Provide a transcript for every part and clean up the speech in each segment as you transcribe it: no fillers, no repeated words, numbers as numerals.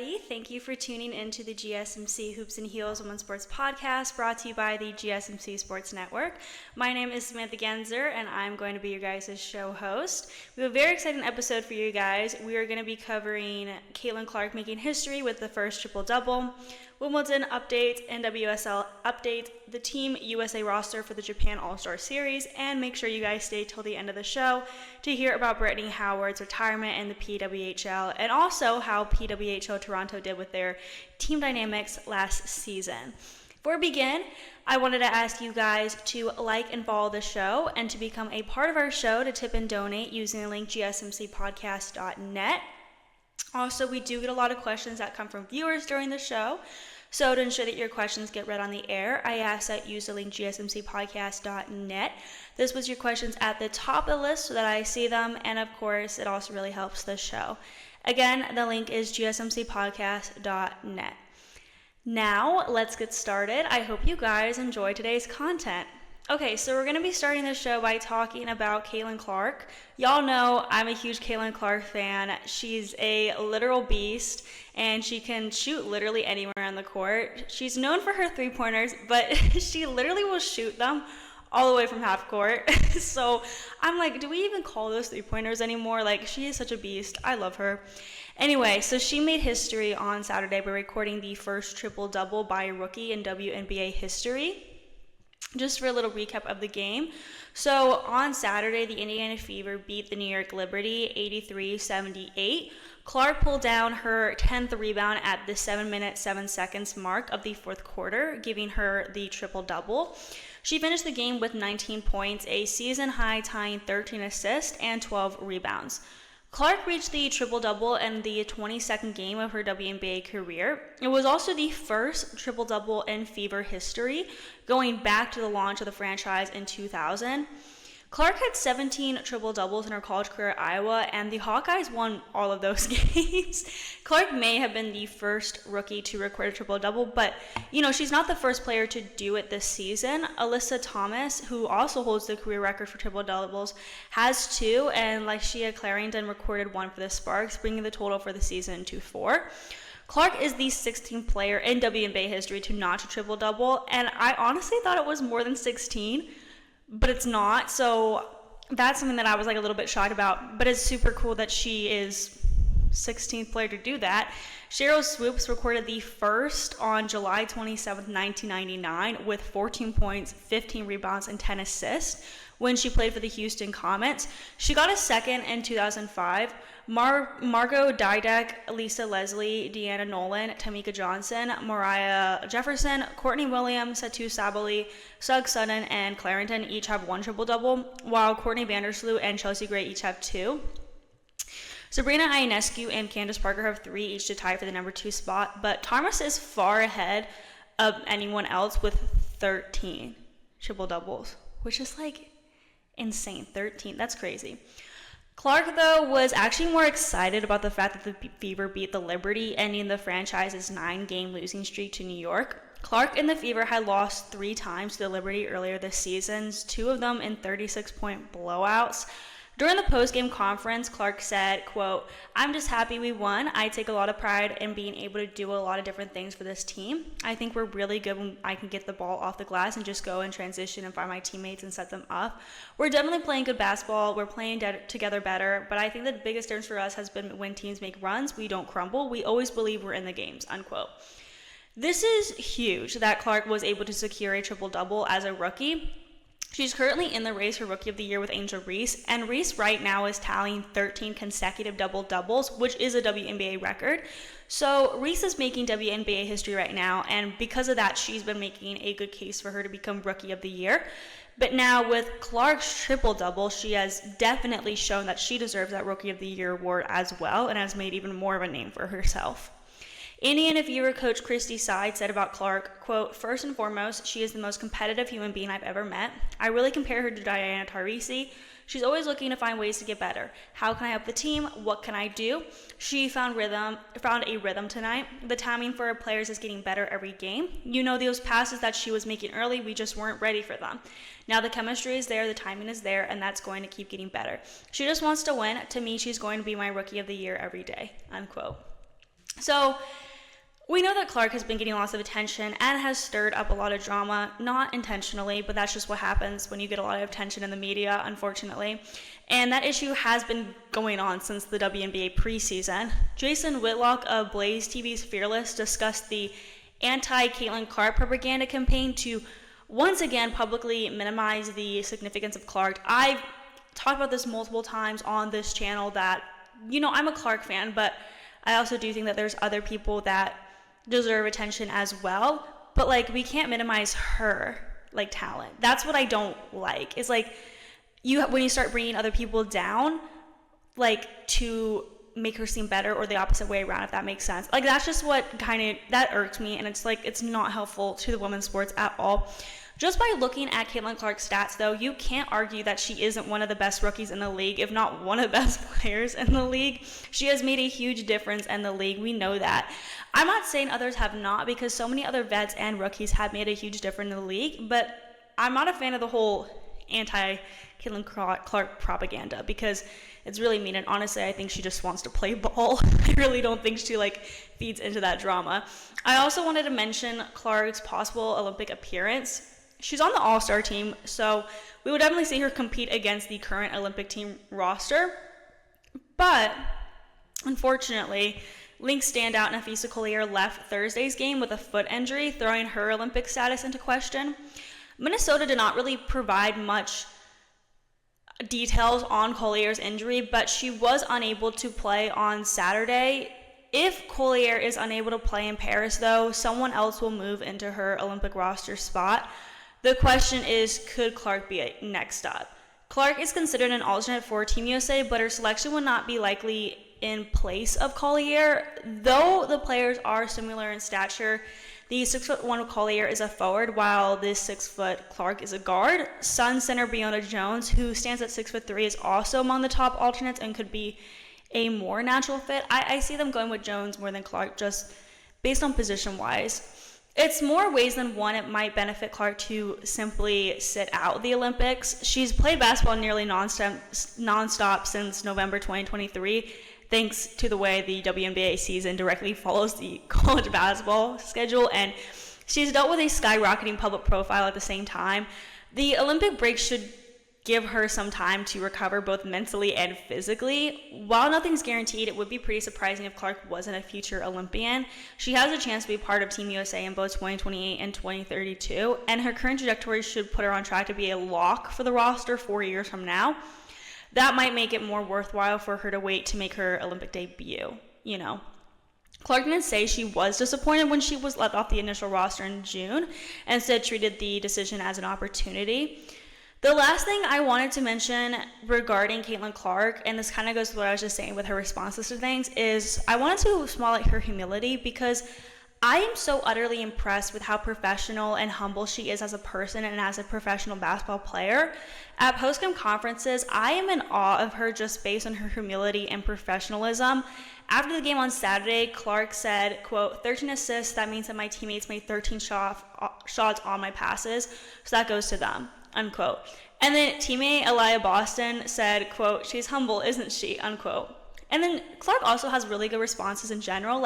everybody. Thank you for tuning into the GSMC Hoops and Heels Women's Sports Podcast, brought to you by the GSMC Sports Network. My name is Samantha, and I'm going to be your guys' show host. We have a very exciting episode for you guys. We are going to be covering Caitlin Clark making history with the first triple-double, Wimbledon update, NWSL update, the Team USA roster for the Japan All-Star Series, and make sure you guys stay till the end of the show to hear about Brittany Howard's retirement in the PWHL, and also how PWHL Toronto did with their team dynamics last season. Before we begin, I wanted to ask you guys to like and follow the show, and to become a part of our show to tip and donate using the link gsmcpodcast.net. Also, we do get a lot of questions that come from viewers during the show. So to ensure that your questions get read on the air, I ask that you use the link gsmcpodcast.net. This was your questions at the top of the list so that I see them, and of course, it also really helps the show. Again, the link is gsmcpodcast.net. Now, let's get started. I hope you guys enjoy today's content. Okay, so we're going to be starting the show by talking about Caitlin Clark. Y'all know I'm a huge Caitlin Clark fan. She's a literal beast, and she can shoot literally anywhere on the court. She's known for her three-pointers, but she literally will shoot them all the way from half court. So I'm like, do we even call those three-pointers anymore? Like, she is such a beast. I love her. Anyway, so she made history on Saturday by recording the first triple-double by a rookie in WNBA history. Just for a little recap of the game. So on Saturday, the Indiana Fever beat the New York Liberty 83-78. Clark pulled down her 10th rebound at the 7-minute, 7 seconds mark of the fourth quarter, giving her the triple-double. She finished the game with 19 points, a season-high tying 13 assists and 12 rebounds. Clark reached the triple-double in the 22nd game of her WNBA career. It was also the first triple-double in Fever history, going back to the launch of the franchise in 2000. Clark had 17 triple-doubles in her college career at Iowa, and the Hawkeyes won all of those games. Clark may have been the first rookie to record a triple-double, but, she's not the first player to do it this season. Alyssa Thomas, who also holds the career record for triple-doubles, has 2, and Lyshia Clarendon recorded 1 for the Sparks, bringing the total for the season to 4. Clark is the 16th player in WNBA history to notch a triple-double, and I honestly thought it was more than 16. But it's not, so that's something that I was a little bit shocked about, but it's super cool that she is 16th player to do that. Cheryl Swoops recorded the first on July 27th, 1999 with 14 points, 15 rebounds, and 10 assists when she played for the Houston Comets. She got a second in 2005. Margot Didek, Lisa Leslie, Deanna Nolan, Tamika Johnson, Mariah Jefferson, Courtney Williams, Satu Sabali, Sugg Sutton, and Clarendon each have 1 triple-double, while Courtney Vandersloot and Chelsea Gray each have 2. Sabrina Ionescu and Candace Parker have 3 each to tie for the number 2 spot, but Thomas is far ahead of anyone else with 13 triple-doubles, which is insane. 13, that's crazy. Clark, though, was actually more excited about the fact that the Fever beat the Liberty, ending the franchise's 9-game losing streak to New York. Clark and the Fever had lost 3 times to the Liberty earlier this season, 2 of them in 36-point blowouts. During the post-game conference, Clark said, quote, "I'm just happy we won. I take a lot of pride in being able to do a lot of different things for this team. I think we're really good when I can get the ball off the glass and just go and transition and find my teammates and set them up. We're definitely playing good basketball. We're playing together better, but I think the biggest difference for us has been when teams make runs, we don't crumble. We always believe we're in the games," unquote. This is huge that Clark was able to secure a triple-double as a rookie. She's currently in the race for Rookie of the Year with Angel Reese, and Reese right now is tallying 13 consecutive double-doubles, which is a WNBA record. So Reese is making WNBA history right now, and because of that, she's been making a good case for her to become Rookie of the Year. But now with Clark's triple-double, she has definitely shown that she deserves that Rookie of the Year award as well, and has made even more of a name for herself. Indiana Fever coach Christy Side said about Clark, quote, "First and foremost, she is the most competitive human being I've ever met. I really compare her to Diana Taurasi. She's always looking to find ways to get better. How can I help the team? What can I do? She found a rhythm tonight. The timing for her players is getting better every game. Those passes that she was making early, we just weren't ready for them. Now the chemistry is there, the timing is there, and that's going to keep getting better. She just wants to win. To me, she's going to be my Rookie of the Year every day," unquote. So we know that Clark has been getting lots of attention and has stirred up a lot of drama, not intentionally, but that's just what happens when you get a lot of attention in the media, unfortunately. And that issue has been going on since the WNBA preseason. Jason Whitlock of Blaze TV's Fearless discussed the anti-Caitlin Clark propaganda campaign to once again publicly minimize the significance of Clark. I've talked about this multiple times on this channel that, I'm a Clark fan, but I also do think that there's other people that deserve attention as well, but we can't minimize her talent. That's what I don't like. It's when you start bringing other people down to make her seem better, or the opposite way around, if that makes sense. That's just what that irked me, and it's not helpful to the women's sports at all. Just by looking at Caitlin Clark's stats, though, you can't argue that she isn't one of the best rookies in the league, if not one of the best players in the league. She has made a huge difference in the league. We know that. I'm not saying others have not, because so many other vets and rookies have made a huge difference in the league, but I'm not a fan of the whole anti-Caitlin Clark propaganda, because it's really mean, and honestly, I think she just wants to play ball. I really don't think she feeds into that drama. I also wanted to mention Clark's possible Olympic appearance. She's on the All-Star team, so we would definitely see her compete against the current Olympic team roster. But, unfortunately, Link standout Napheesa Collier left Thursday's game with a foot injury, throwing her Olympic status into question. Minnesota did not really provide much details on Collier's injury, but she was unable to play on Saturday. If Collier is unable to play in Paris, though, someone else will move into her Olympic roster spot. The question is, could Clark be next up? Clark is considered an alternate for Team USA, but her selection would not be likely in place of Collier. Though the players are similar in stature, the 6'1" Collier is a forward, while this 6' Clark is a guard. Sun center Breonna Jones, who stands at 6'3", is also among the top alternates and could be a more natural fit. I see them going with Jones more than Clark, just based on position-wise. It's more ways than one it might benefit Clark to simply sit out the Olympics. She's played basketball nearly nonstop since November 2023, thanks to the way the WNBA season directly follows the college basketball schedule, and she's dealt with a skyrocketing public profile at the same time. The Olympic break should give her some time to recover both mentally and physically. While nothing's guaranteed, it would be pretty surprising if Clark wasn't a future Olympian. She has a chance to be part of Team USA in both 2028 and 2032, and her current trajectory should put her on track to be a lock for the roster 4 years from now. That might make it more worthwhile for her to wait to make her Olympic debut, Clark didn't say she was disappointed when she was left off the initial roster in June, and instead treated the decision as an opportunity. The last thing I wanted to mention regarding Caitlin Clark, and this kind of goes to what I was just saying with her responses to things, is I wanted to spotlight her humility, because I am so utterly impressed with how professional and humble she is as a person and as a professional basketball player. At post-game conferences, I am in awe of her just based on her humility and professionalism. After the game on Saturday, Clark said, quote, 13 assists, that means that my teammates made 13 shots on my passes, so that goes to them, unquote. And then teammate Elia Boston said, quote, she's humble, isn't she, unquote. And then Clark also has really good responses in general.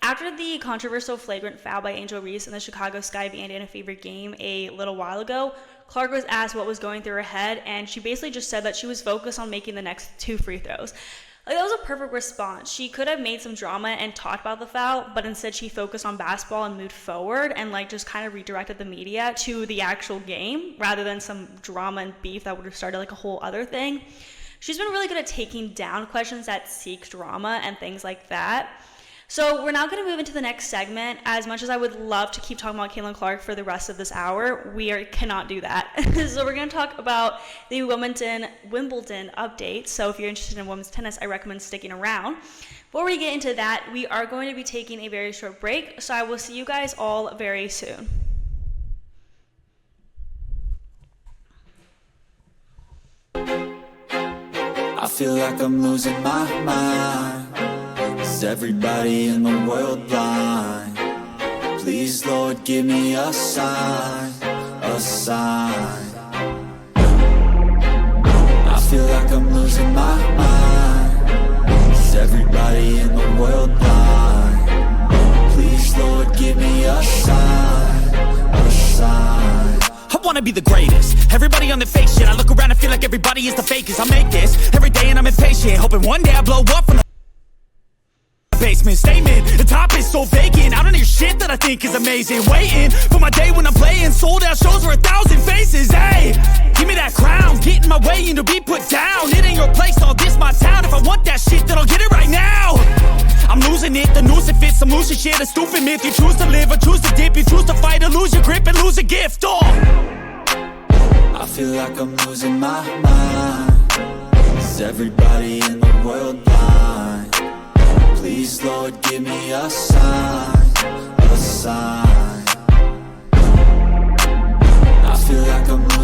After the controversial flagrant foul by Angel Reese in the Chicago Sky v. Indiana Fever game a little while ago, Clark was asked what was going through her head, and she basically just said that she was focused on making the next 2 free throws. That was a perfect response. She could have made some drama and talked about the foul, but instead she focused on basketball and moved forward and just kind of redirected the media to the actual game rather than some drama and beef that would have started a whole other thing. She's been really good at taking down questions that seek drama and things like that. So we're now going to move into the next segment. As much as I would love to keep talking about Caitlin Clark for the rest of this hour, cannot do that. So we're going to talk about the Wimbledon update. So if you're interested in women's tennis, I recommend sticking around. Before we get into that, we are going to be taking a very short break. So I will see you guys all very soon. I feel like I'm losing my mind. Is everybody in the world blind? Please, Lord, give me a sign, a sign. I feel like I'm losing my mind. Is everybody in the world blind? me a sign, a sign. I wanna be the greatest. Everybody on the fake shit. I look around and feel like everybody is the fakest. I make this every day and I'm impatient, hoping one day I blow up from the basement. Statement, the top is so vacant. I don't hear shit that I think is amazing. Waiting for my day when I'm playing sold out shows for 1,000 faces. Hey, give me that crown, get in my way and to be put down. It ain't your place, all this my town. If I want that shit, then I'll get it right now. I'm losing it, the noose it fits, I'm losing shit. A stupid myth, you choose to live or choose to dip. You choose to fight or lose your grip and lose a gift. I feel like I'm losing my mind. Is everybody in the world blind? Please, Lord, give me a sign, a sign. I feel like I'm losing